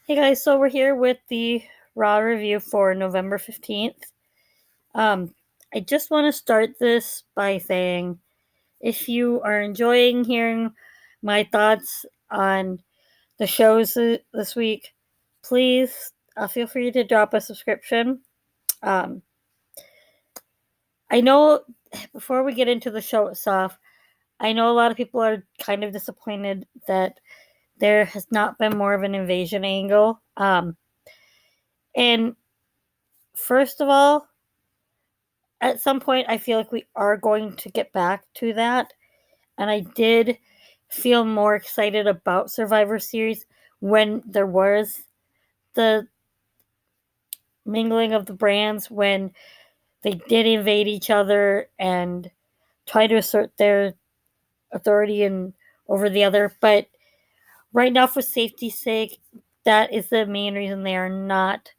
Hey guys, so we're here with the Raw review for November 15th. I just want to start this by saying if you are enjoying hearing my thoughts on the shows this week, please feel free to drop a subscription. Um, I know before we get into the show itself, I know a lot of people are kind of disappointed that there has not been more of an invasion angle. And first of all, at some point, I feel like we are going to get back to that. And I did feel more excited about Survivor Series when there was the mingling of the brands, when they did invade each other and try to assert their authority and over the other. But right now, for safety's sake, that is the main reason they are not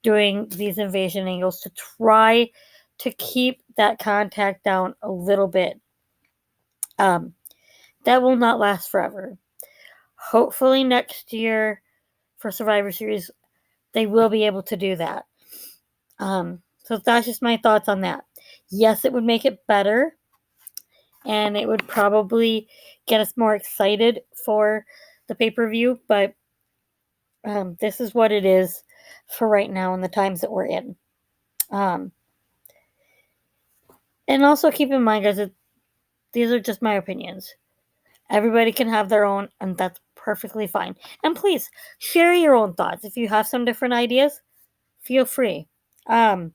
doing these invasion angles, to try to keep that contact down a little bit. Um, that will not last forever. Hopefully, next year for Survivor Series, they will be able to do that. So that's just my thoughts on that. Yes, it would make it better, and it would probably get us more excited for the pay per view, but this is what it is for right now in the times that we're in. Um, and also keep in mind, guys, that these are just my opinions. Everybody can have their own, and that's perfectly fine. And please share your own thoughts. If you have some different ideas, feel free. Um,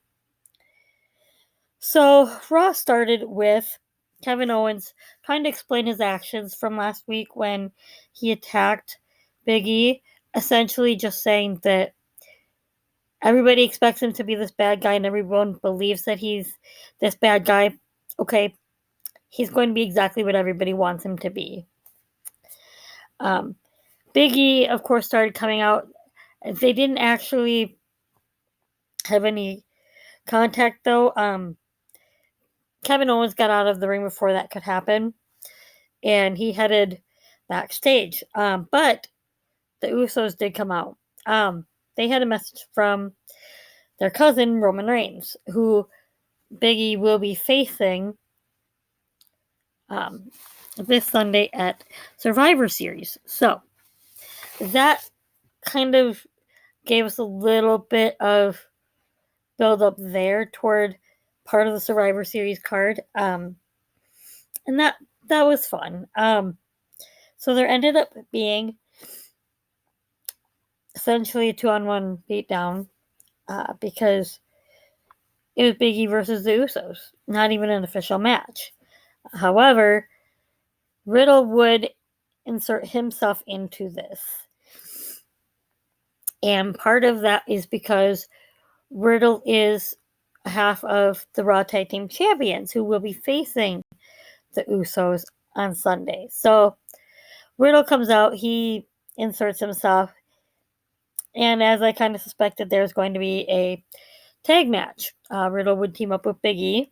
so Raw started with Kevin Owens trying to explain his actions from last week when he attacked Big E, essentially just saying that everybody expects him to be this bad guy and everyone believes that he's this bad guy. Okay, he's going to be exactly what everybody wants him to be. Um, Big E, of course, started coming out. They didn't actually have any contact, though. Kevin Owens got out of the ring before that could happen, and he headed backstage. But the Usos did come out. They had a message from their cousin, Roman Reigns, who Big E will be facing this Sunday at Survivor Series. So that kind of gave us a little bit of build up there toward part of the Survivor Series card. And that was fun. So there ended up being essentially a 2-on-1 beatdown because it was Big E versus the Usos, not even an official match. However, Riddle would insert himself into this. And part of that is because Riddle is half of the Raw Tag Team Champions who will be facing the Usos on Sunday. So Riddle comes out, he inserts himself, and as I kind of suspected, there's going to be a tag match. Riddle would team up with Big E.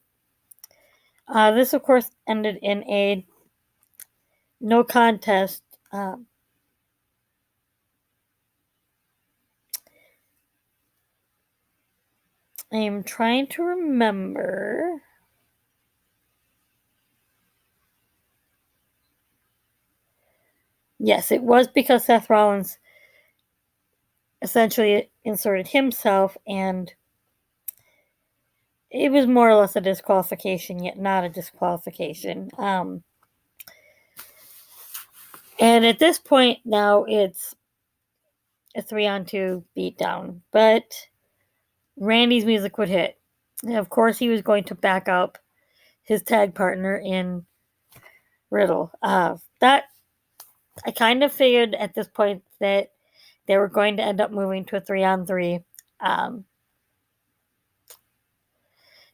This, of course, ended in a no contest. I am trying to remember. Yes, it was because Seth Rollins essentially inserted himself, and it was more or less a disqualification, yet not a disqualification. And at this point now, it's a 3-on-2 beatdown, but Randy's music would hit. And of course, he was going to back up his tag partner in Riddle. That I kind of figured at this point that they were going to end up moving to a 3-on-3.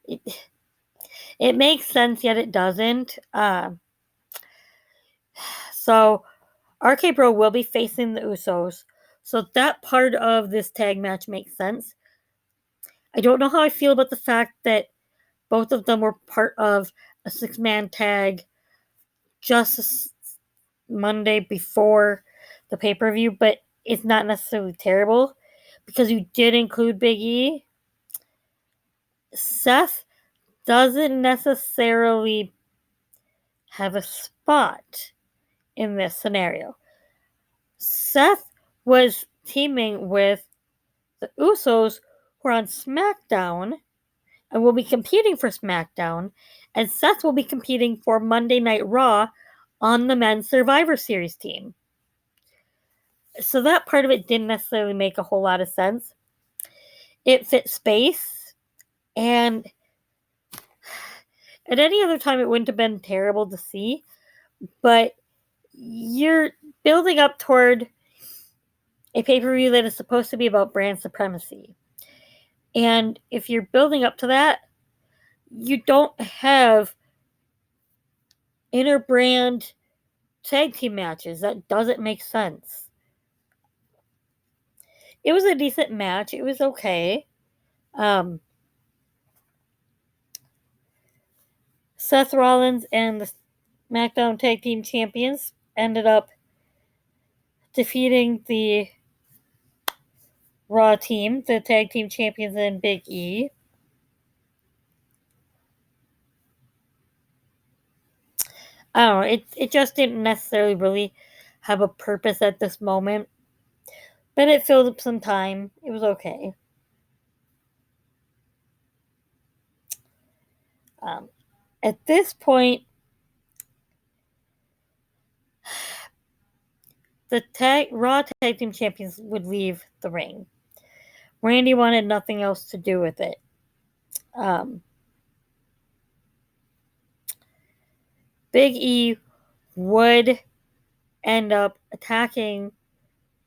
It makes sense, yet it doesn't. So RK Bro will be facing the Usos. So that part of this tag match makes sense. I don't know how I feel about the fact that both of them were part of a 6-man tag just Monday before the pay-per-view, but is not necessarily terrible because you did include Big E. Seth doesn't necessarily have a spot in this scenario. Seth was teaming with the Usos, who are on SmackDown and will be competing for SmackDown, and Seth will be competing for Monday Night Raw on the Men's Survivor Series team. So that part of it didn't necessarily make a whole lot of sense. It fit space, and at any other time it wouldn't have been terrible to see, but you're building up toward a pay-per-view that is supposed to be about brand supremacy. And if you're building up to that, you don't have inter-brand tag team matches. That doesn't make sense. It was a decent match. It was okay. Seth Rollins and the SmackDown Tag Team Champions ended up defeating the Raw team, the Tag Team Champions and Big E. I don't know. It just didn't necessarily really have a purpose at this moment. But it filled up some time. It was okay. At this point, the Raw Tag Team Champions would leave the ring. Randy wanted nothing else to do with it. Big E would end up attacking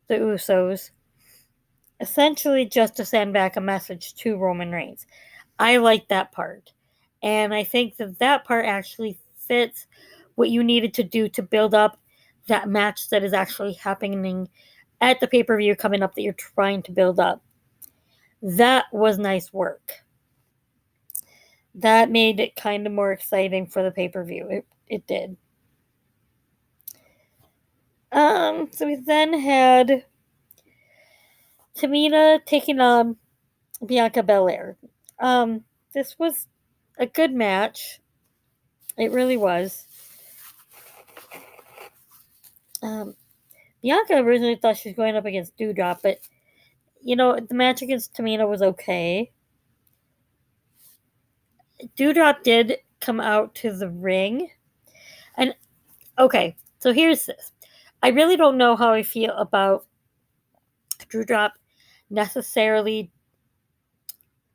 the Usos, essentially just to send back a message to Roman Reigns. I like that part. And I think that part actually fits what you needed to do to build up that match that is actually happening at the pay-per-view coming up that you're trying to build up. That was nice work. That made it kind of more exciting for the pay-per-view. It did. So we then had Tamina taking on Bianca Belair. This was a good match. It really was. Bianca originally thought she was going up against Doudrop, but the match against Tamina was okay. Doudrop did come out to the ring. And okay, so here's this. I really don't know how I feel about Doudrop necessarily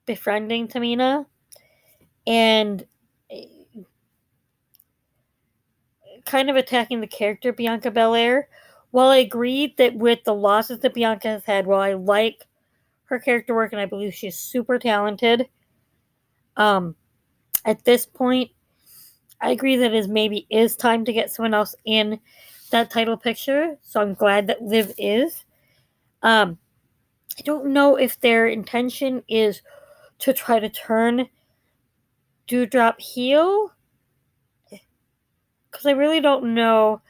befriending Tamina and kind of attacking the character Bianca Belair. While I agree that with the losses that Bianca has had, while I like her character work and I believe she's super talented, at this point, I agree that it maybe is time to get someone else in that title picture. So I'm glad that Liv is. I don't know if their intention is to try to turn Doudrop heel, because I really don't know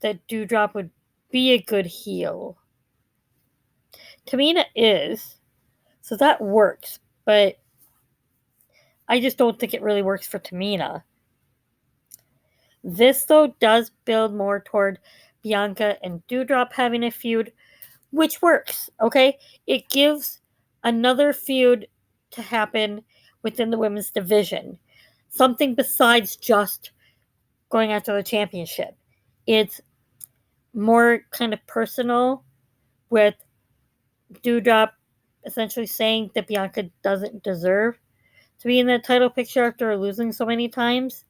that Doudrop would be a good heel. Tamina is, so that works, but I just don't think it really works for Tamina. This, though, does build more toward Bianca and Doudrop having a feud, which works, okay? It gives another feud to happen within the women's division. Something besides just going after the championship. It's more kind of personal, with Doudrop essentially saying that Bianca doesn't deserve to be in that title picture after losing so many times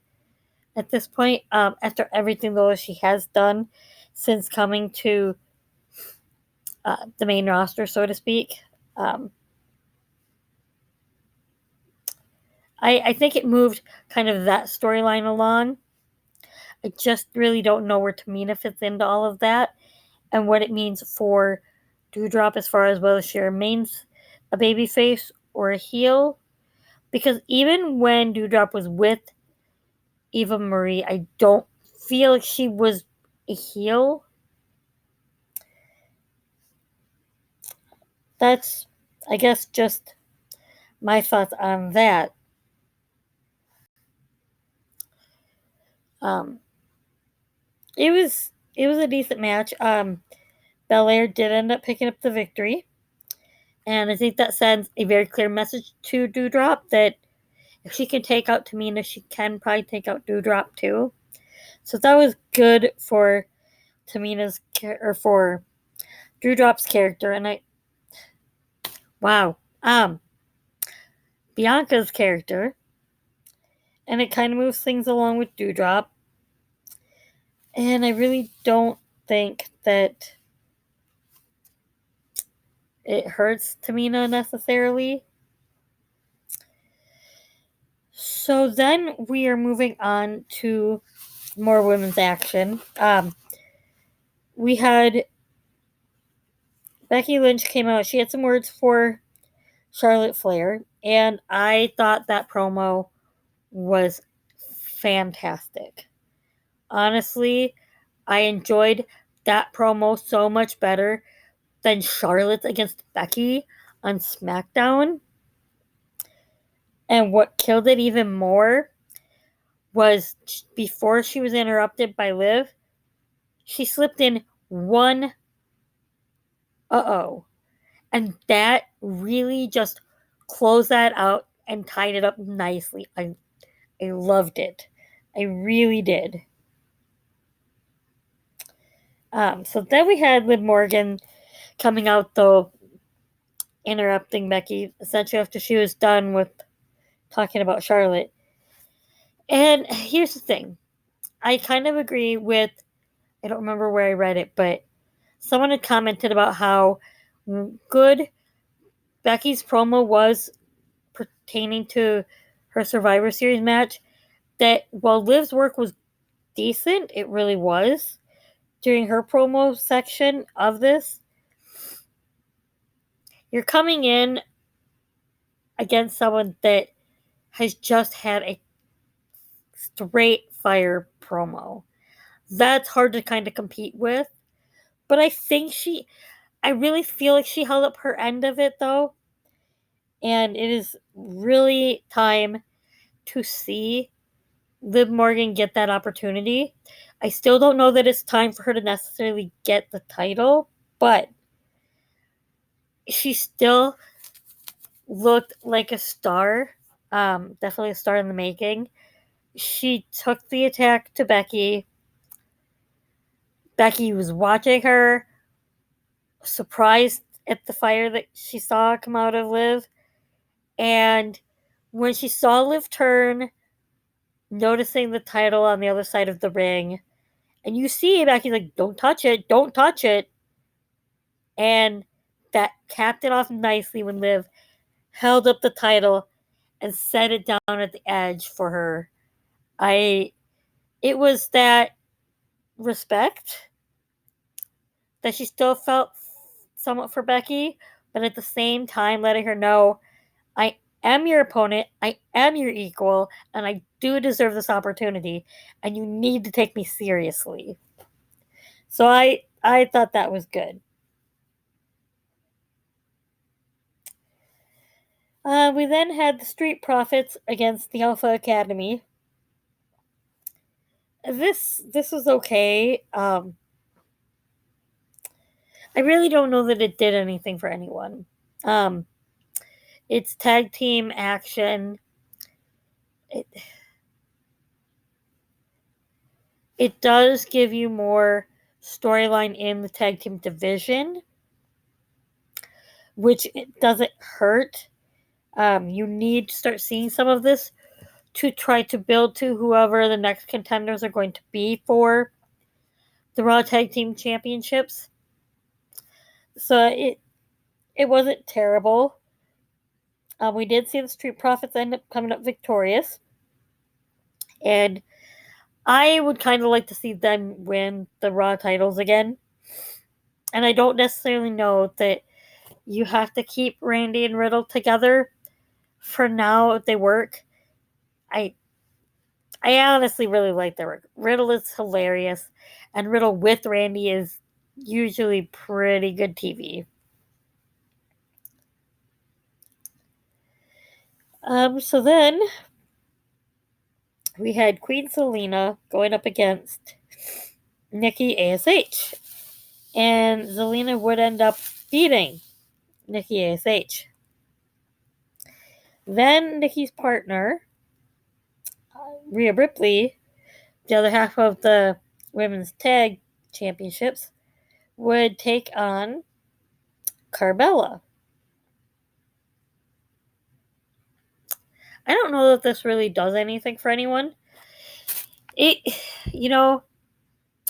at this point, after everything though she has done since coming to the main roster, so to speak. I think it moved kind of that storyline along. I just really don't know where Tamina fits into all of that and what it means for Doudrop as far as whether she remains a babyface or a heel. Because even when Doudrop was with Eva Marie, I don't feel like she was a heel. that's, I guess, just my thoughts on that. Um, it was a decent match. Belair did end up picking up the victory, and I think that sends a very clear message to Doudrop that if she can take out Tamina, she can probably take out Doudrop too. So that was good for Tamina's or for Doudrop's character, and wow, Bianca's character, and it kind of moves things along with Doudrop, and I really don't think that it hurts Tamina necessarily. So then we are moving on to more women's action. We had Becky Lynch came out. She had some words for Charlotte Flair, and I thought that promo was fantastic. Honestly, I enjoyed that promo so much better than Charlotte's against Becky on SmackDown. And what killed it even more was before she was interrupted by Liv, she slipped in one uh-oh. And that really just closed that out and tied it up nicely. I loved it. I really did. So then we had Liv Morgan coming out, though, interrupting Becky essentially after she was done with talking about Charlotte. And here's the thing, I kind of agree with, I don't remember where I read it, but someone had commented about how good Becky's promo was pertaining to her Survivor Series match, that while Liv's work was decent, it really was, during her promo section of this, you're coming in against someone that has just had a straight fire promo. That's hard to kind of compete with. But I really feel like she held up her end of it though. And it is really time to see Liv Morgan get that opportunity. I still don't know that it's time for her to necessarily get the title, but she still looked like a star. Definitely a star in the making. She took the attack to Becky. Becky was watching her, surprised at the fire that she saw come out of Liv. And when she saw Liv turn, noticing the title on the other side of the ring, and you see Becky's like, don't touch it, don't touch it. And that capped it off nicely when Liv held up the title and set it down at the edge for her. It was that respect that she still felt somewhat for Becky, but at the same time letting her know, I am your opponent, I am your equal, and I do deserve this opportunity, and you need to take me seriously. So I thought that was good. We then had the Street Profits against the Alpha Academy. This was okay. I really don't know that it did anything for anyone. It's tag team action. It does give you more storyline in the tag team division, which it doesn't hurt. You need to start seeing some of this to try to build to whoever the next contenders are going to be for the Raw Tag Team Championships. So it wasn't terrible. We did see the Street Profits end up coming up victorious. And I would kind of like to see them win the Raw titles again. And I don't necessarily know that you have to keep Randy and Riddle together. For now, they work. I honestly really like their work. Riddle is hilarious, and Riddle with Randy is usually pretty good TV. So then we had Queen Zelina going up against Nikki ASH. And Zelina would end up beating Nikki ASH. Then Nikki's partner, Rhea Ripley, the other half of the women's tag championships, would take on Carmella. I don't know that this really does anything for anyone. It,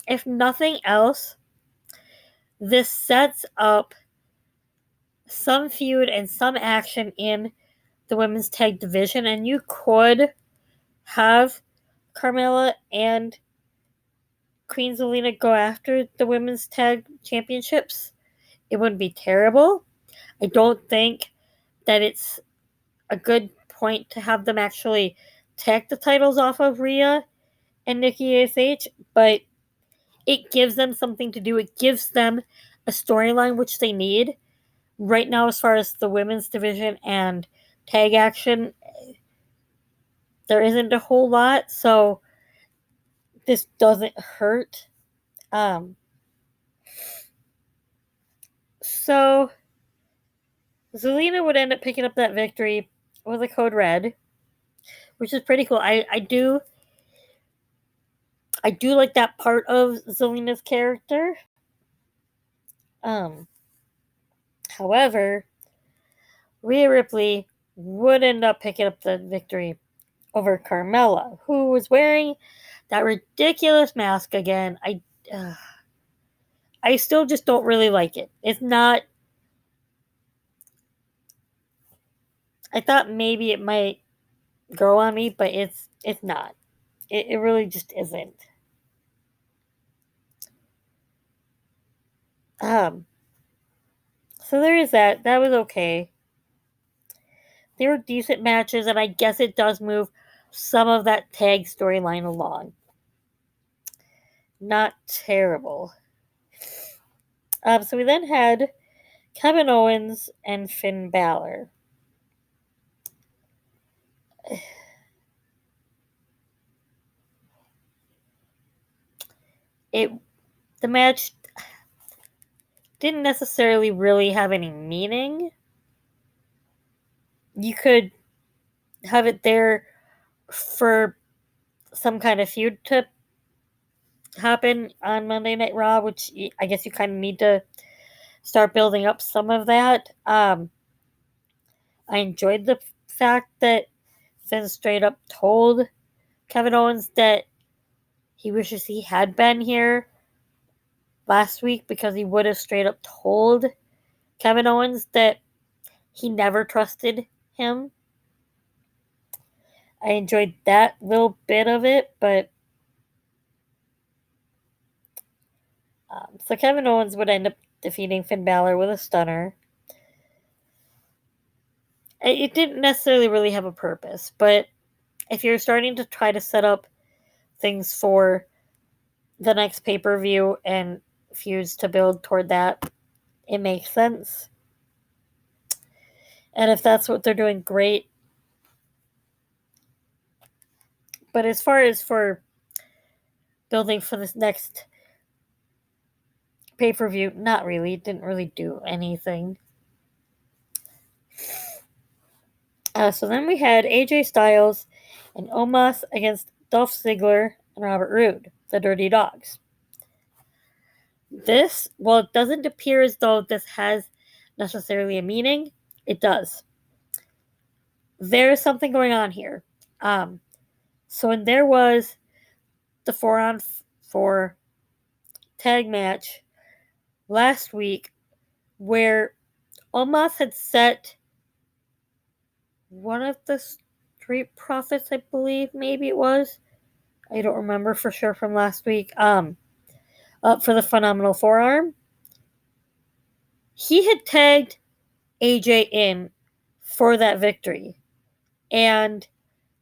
if nothing else, this sets up some feud and some action in the women's tag division, and you could have Carmella and Queen Zelina go after the women's tag championships. It wouldn't be terrible. I don't think that it's a good point to have them actually take the titles off of Rhea and Nikki ASH, but it gives them something to do. It gives them a storyline which they need. Right now, as far as the women's division and tag action, there isn't a whole lot, so this doesn't hurt. So Zelina would end up picking up that victory with a code red, which is pretty cool. I do like that part of Zelina's character. However, Rhea Ripley would end up picking up the victory over Carmella, who was wearing that ridiculous mask again. I still just don't really like it. It's not. I thought maybe it might grow on me, but it's not. It really just isn't. So there is that. That was okay. They were decent matches, and I guess it does move some of that tag storyline along. Not terrible. So we then had Kevin Owens and Finn Balor. The match didn't necessarily really have any meaning. You could have it there for some kind of feud to happen on Monday Night Raw, which I guess you kind of need to start building up some of that. I enjoyed the fact that Finn straight up told Kevin Owens that he wishes he had been here last week, because he would have straight up told Kevin Owens that he never trusted him. I enjoyed that little bit of it, but so Kevin Owens would end up defeating Finn Balor with a stunner. It didn't necessarily really have a purpose, but if you're starting to try to set up things for the next pay-per-view and feuds to build toward that, it makes sense. And if that's what they're doing, great. But as far as for building for this next pay-per-view, not really. It didn't really do anything. So then we had AJ Styles and Omos against Dolph Ziggler and Robert Roode, the Dirty Dogs. This, well, it doesn't appear as though this has necessarily a meaning. It does. There is something going on here. So when there was the 4-on-4 tag match last week, where Omos had set one of the Street Profits, I believe, maybe it was. I don't remember for sure from last week. Up for the Phenomenal Forearm. He had tagged AJ in for that victory. And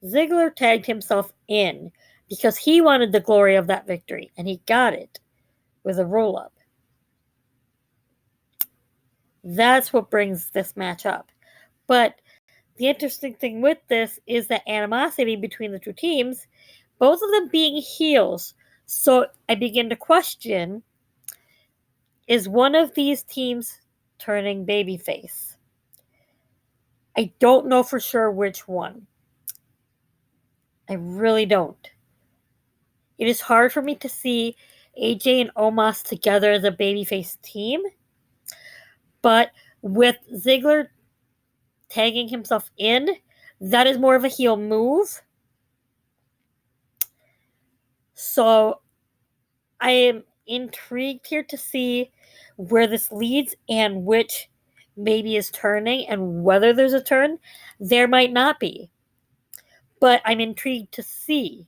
Ziggler tagged himself in because he wanted the glory of that victory. And he got it with a roll-up. That's what brings this match up. But the interesting thing with this is the animosity between the two teams, both of them being heels. So I begin to question, is one of these teams turning babyface? I don't know for sure which one. I really don't. It is hard for me to see AJ and Omos together as a babyface team, but with Ziggler tagging himself in, that is more of a heel move. So I am intrigued here to see where this leads and which maybe is turning and whether there's a turn. There might not be, but I'm intrigued to see.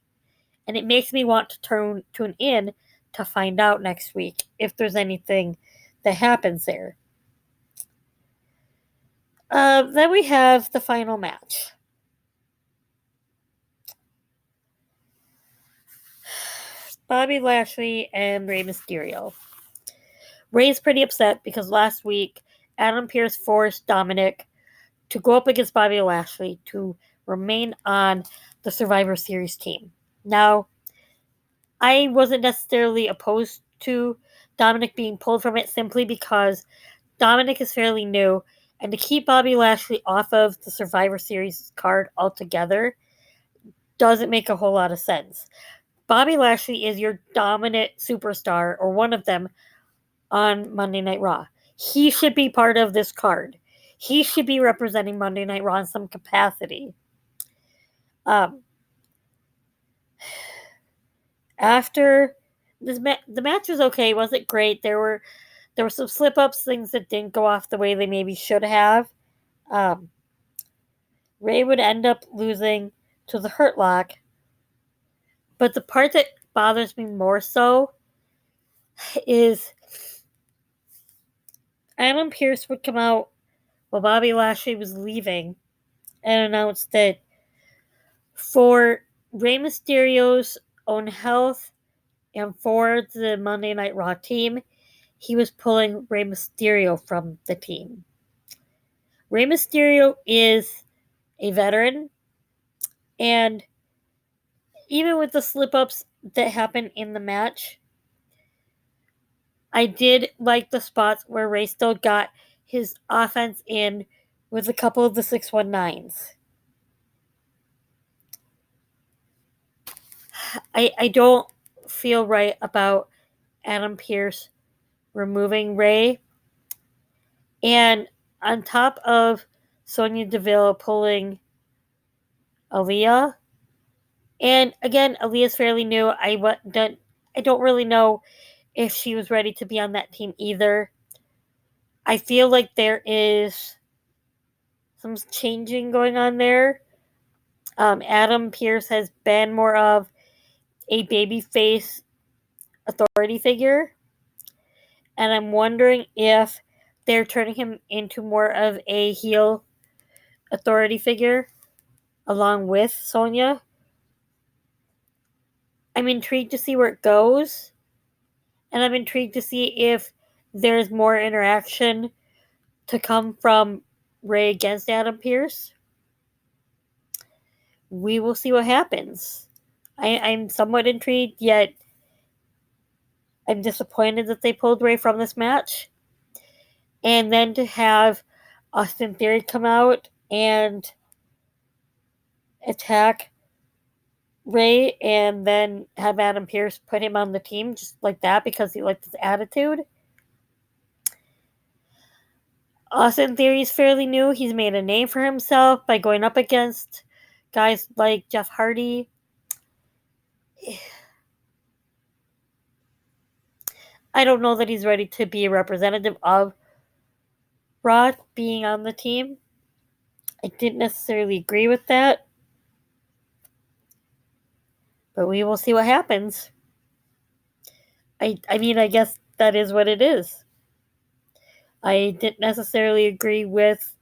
And it makes me want to tune in to find out next week if there's anything that happens there. Then we have the final match. Bobby Lashley and Rey Mysterio. Rey's pretty upset because last week Adam Pearce forced Dominic to go up against Bobby Lashley to remain on the Survivor Series team. Now, I wasn't necessarily opposed to Dominic being pulled from it simply because Dominic is fairly new, and to keep Bobby Lashley off of the Survivor Series card altogether doesn't make a whole lot of sense. Bobby Lashley is your dominant superstar, or one of them, on Monday Night Raw. He should be part of this card. He should be representing Monday Night Raw in some capacity. After this, the match was okay. It wasn't great. There were some slip ups, things that didn't go off the way they maybe should have. Rey would end up losing to the Hurt Lock. But the part that bothers me more so is Adam Pearce would come out while Bobby Lashley was leaving and announce that for Rey Mysterio's own health and for the Monday Night Raw team, he was pulling Rey Mysterio from the team. Rey Mysterio is a veteran, and even with the slip-ups that happened in the match, I did like the spots where Rey still got his offense in with a couple of the 619s. I don't feel right about Adam Pearce removing Rey. And on top of Sonya Deville pulling Aaliyah, and again, Aaliyah's fairly new. I don't really know if she was ready to be on that team either. I feel like there is some changing going on there. Adam Pearce has been more of a babyface authority figure, and I'm wondering if they're turning him into more of a heel authority figure along with Sonya. I'm intrigued to see where it goes, and I'm intrigued to see if there's more interaction to come from Rey against Adam Pearce. We will see what happens. I'm somewhat intrigued, yet I'm disappointed that they pulled Rey from this match. And then to have Austin Theory come out and attack Rey and then have Adam Pearce put him on the team just like that because he liked his attitude. Austin Theory is fairly new. He's made a name for himself by going up against guys like Jeff Hardy. I don't know that he's ready to be a representative of Raw being on the team. I didn't necessarily agree with that. But we will see what happens. I mean, I guess that is what it is. I didn't necessarily agree with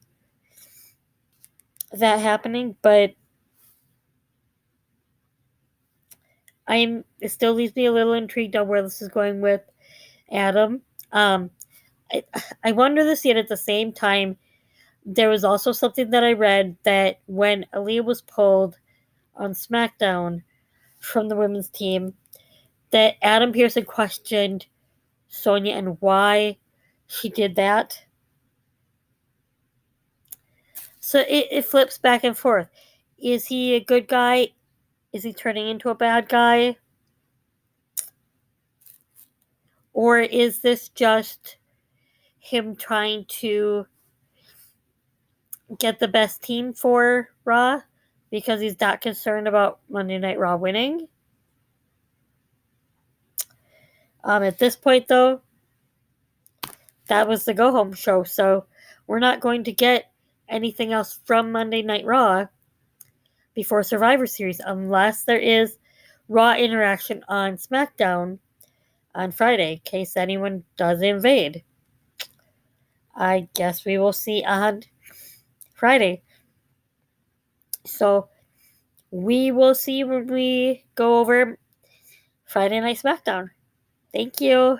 that happening, but it still leaves me a little intrigued on where this is going with Adam. I wonder this yet at the same time, there was also something that I read that when Aaliyah was pulled on SmackDown from the women's team, that Adam Pearson questioned Sonya and why she did that. So it flips back and forth. Is he a good guy? Is he turning into a bad guy? Or is this just him trying to get the best team for Raw because he's not concerned about Monday Night Raw winning? At this point, though, that was the go home show, so we're not going to get anything else from Monday Night Raw before Survivor Series unless there is Raw interaction on SmackDown on Friday in case anyone does invade. I guess we will see on Friday. So we will see when we go over Friday Night SmackDown. Thank you.